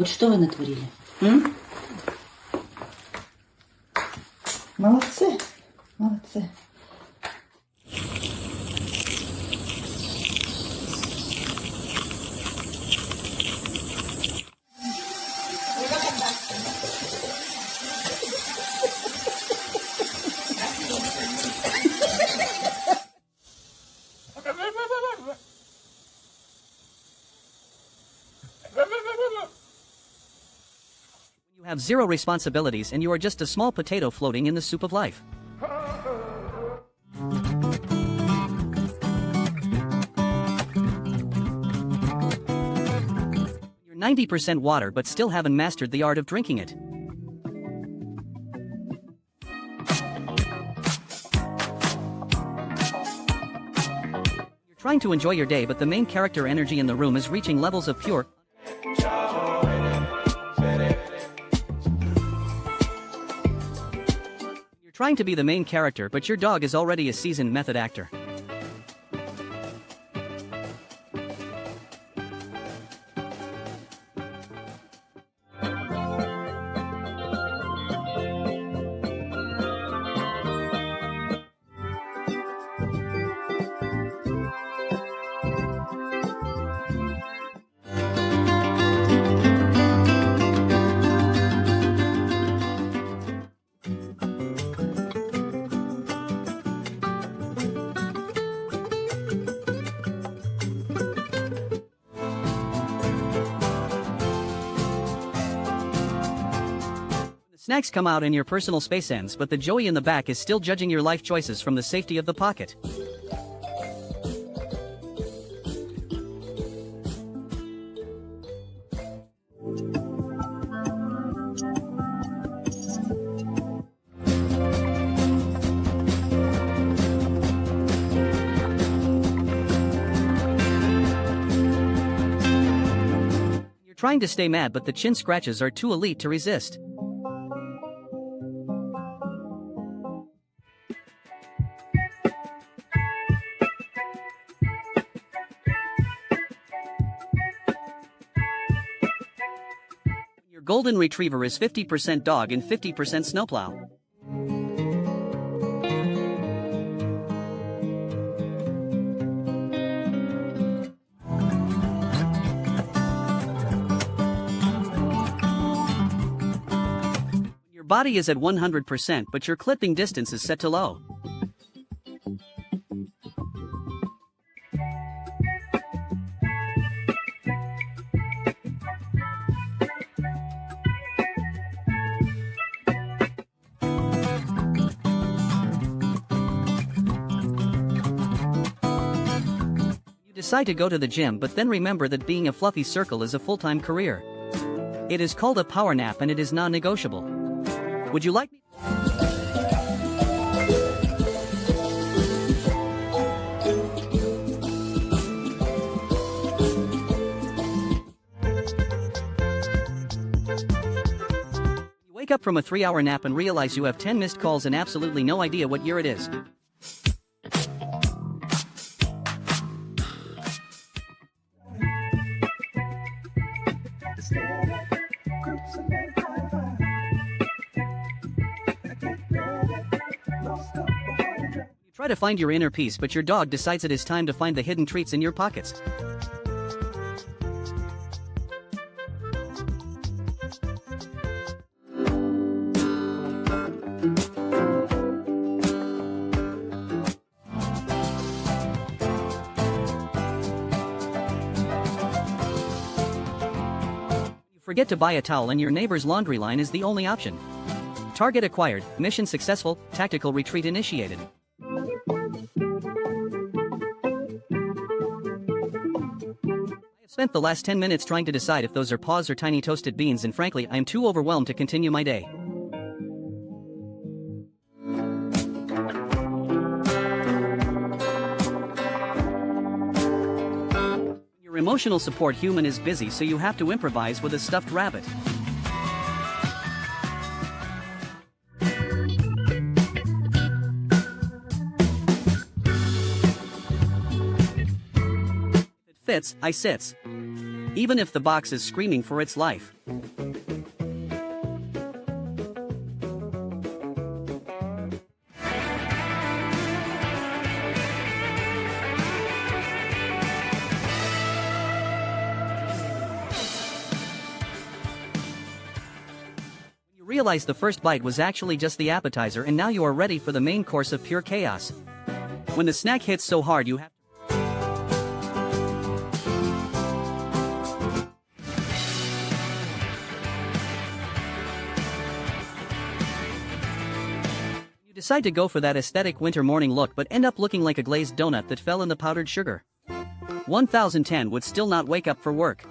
Вот что вы натворили? М? Молодцы, молодцы. You have zero responsibilities and you are just a small potato floating in the soup of life. You're 90% water but still haven't mastered the art of drinking it. You're trying to enjoy your day but the main character energy in the room is reaching levels of pure. You're trying to be the main character but your dog is already a seasoned method actor. Snacks come out and your personal space ends but the Joey in the back is still judging your life choices from the safety of the pocket. You're trying to stay mad but the chin scratches are too elite to resist. Your golden retriever is 50% dog and 50% snowplow. Your body is at 100% but your clipping distance is set to low. Decide to go to the gym but then remember that being a fluffy circle is a full-time career. It is called a power nap and it is non-negotiable. Would you like me? You wake up from a 3-hour nap and realize you have 10 missed calls and absolutely no idea what year it is. You try to find your inner peace but your dog decides it is time to find the hidden treats in your pockets. You forget to buy a towel and your neighbor's laundry line is the only option. Target acquired, mission successful, tactical retreat initiated. I have spent the last 10 minutes trying to decide if those are paws or tiny toasted beans and frankly I am too overwhelmed to continue my day. Your emotional support human is busy so you have to improvise with a stuffed rabbit. If it fits, I sits. even if the box is screaming for its life. You realize the first bite was actually just the appetizer, and now you are ready for the main course of pure chaos. When the snack hits so hard you have You decide to go for that aesthetic winter morning look but end up looking like a glazed donut that fell in the powdered sugar. 1010 would still not wake up for work.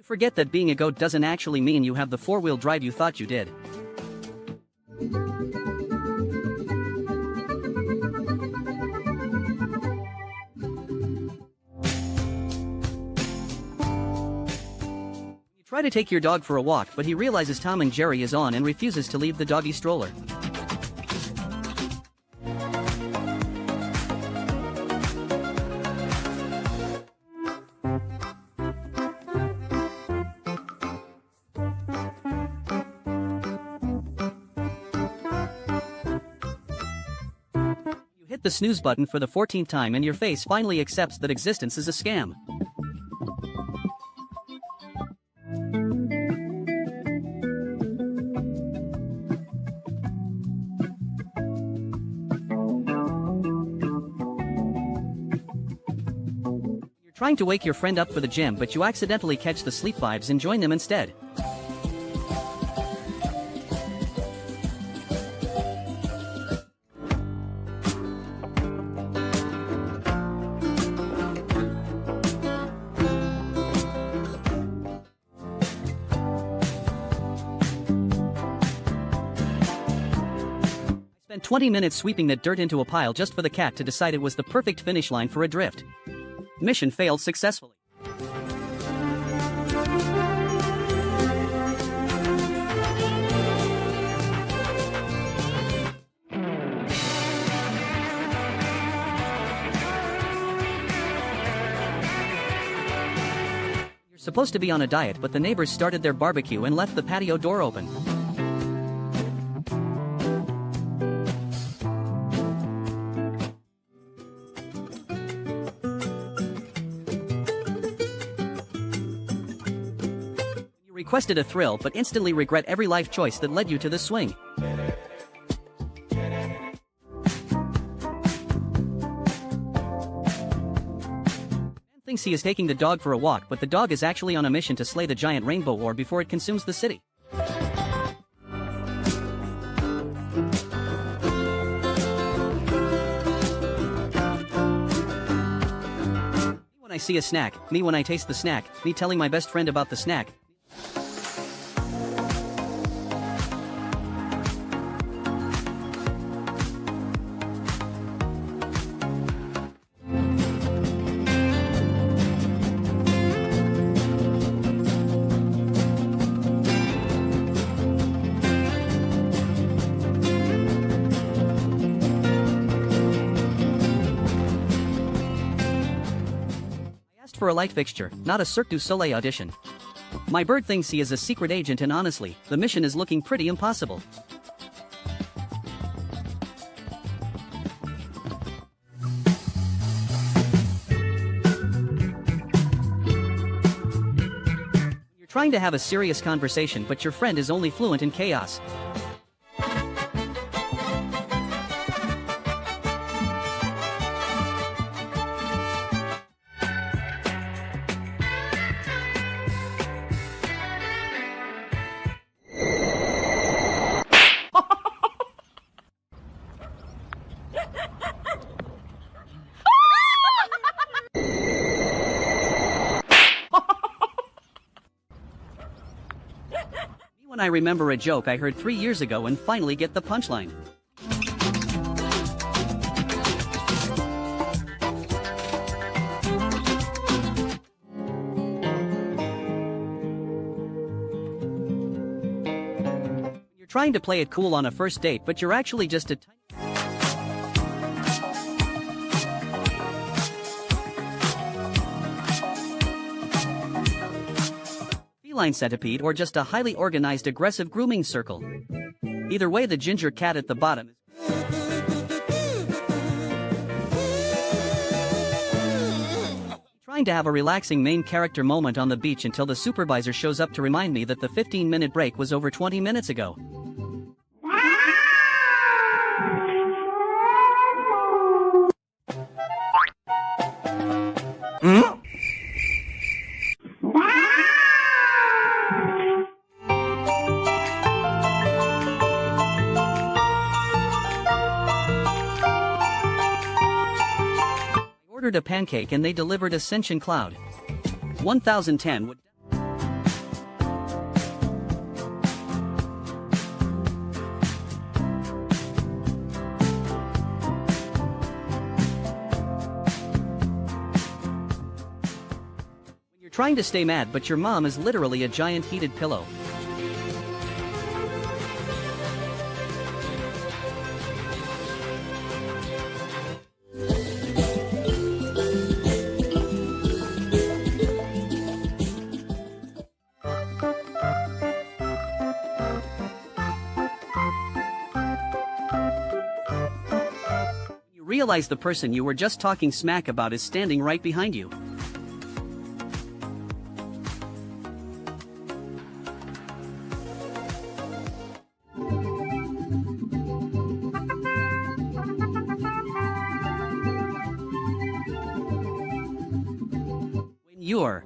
Forget that being a goat doesn't actually mean you have the four-wheel drive you thought you did. You try to take your dog for a walk, but he realizes Tom and Jerry is on and refuses to leave the doggy stroller. Hit the snooze button for the 14th time and your face finally accepts that existence is a scam. You're trying to wake your friend up for the gym, but you accidentally catch the sleep vibes and join them instead. Spent 20 minutes sweeping that dirt into a pile just for the cat to decide it was the perfect finish line for a drift. Mission failed successfully. You're supposed to be on a diet, but the neighbors started their barbecue and left the patio door open. Requested a thrill but instantly regret every life choice that led you to this swing. Man thinks he is taking the dog for a walk, but the dog is actually on a mission to slay the giant rainbow orb before it consumes the city. Me when I see a snack, me when I taste the snack, me telling my best friend about the snack. For a light fixture, not a Cirque du Soleil audition. My bird thinks he is a secret agent, and honestly, the mission is looking pretty impossible. You're trying to have a serious conversation, but your friend is only fluent in chaos. When I remember a joke I heard 3 years ago and finally get the punchline. trying to play it cool on a first date, but you're actually just a feline centipede or just a highly organized aggressive grooming circle. Either way, the ginger cat at the bottom is trying to have a relaxing main character moment on the beach until the supervisor shows up to remind me that the 15-minute break was over 20 minutes ago. Ordered a pancake and they delivered Ascension Cloud. 1010 would when you're trying to stay mad but your mom is literally a giant heated pillow. Realize the person you were just talking smack about is standing right behind you. When you're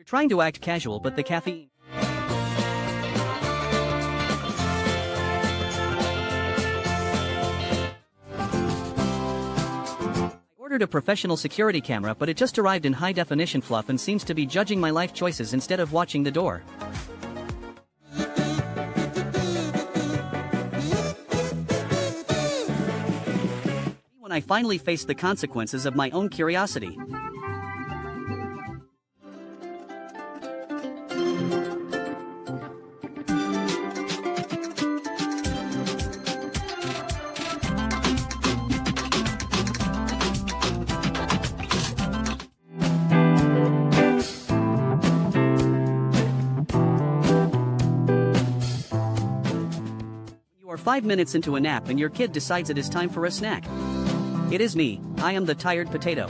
trying to act casual but the caffeine ordered a professional security camera but it just arrived in high definition fluff and seems to be judging my life choices instead of watching the door. When I finally faced the consequences of my own curiosity. You are 5 minutes into a nap and your kid decides it is time for a snack. It is me, I am the tired potato.